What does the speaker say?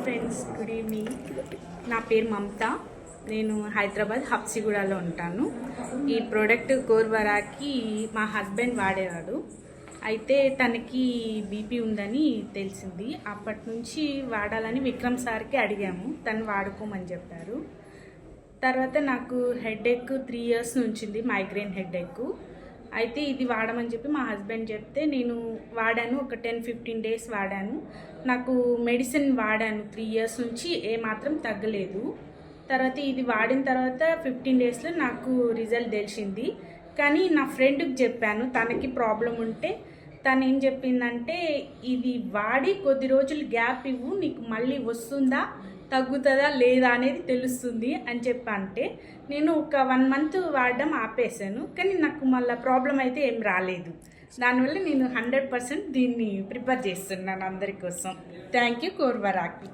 Friends, good evening. నా పేరు మమత. నేను హైదరాబాద్ హబ్సిగూడలో ఉంటాను. ఈ ప్రోడక్ట్ కోర్వరాకి మా హస్బెండ్ వాడేవాడు. అయితే తనకి బీపీ ఉందని తెలిసింది. అప్పటి నుంచి వాడాలని విక్రమ్ సార్కి అడిగాము. తను వాడుకోమని చెప్పారు. తర్వాత నాకు హెడేక్ 3 years నుంచి ఉంది, మైగ్రేన్ హెడేక్. అయితే ఇది వాడమని చెప్పి మా హస్బెండ్ చెప్తే నేను వాడాను. ఒక 10-15 days వాడాను. నాకు మెడిసిన్ వాడాను 3 years నుంచి, ఏమాత్రం తగ్గలేదు. తర్వాత ఇది వాడిన తర్వాత 15 daysలో నాకు రిజల్ట్ తెలిసింది. కానీ నా ఫ్రెండ్కి చెప్పాను, తనకి ప్రాబ్లం ఉంటే. తను ఏం చెప్పిందంటే, ఇది వాడి కొద్ది రోజులు గ్యాప్ ఇవ్వు, నీకు మళ్ళీ వస్తుందా తగ్గుతుందా లేదా అనేది తెలుస్తుంది అని చెప్పంటే నేను ఒక 1 month వాడడం ఆపేసాను. కానీ నాకు మళ్ళీ ప్రాబ్లం అయితే ఏం రాలేదు. దానివల్ల నేను 100% దీన్ని ప్రిపేర్ చేస్తున్నాను అందరి కోసం. Thank you కోర్వరాకి.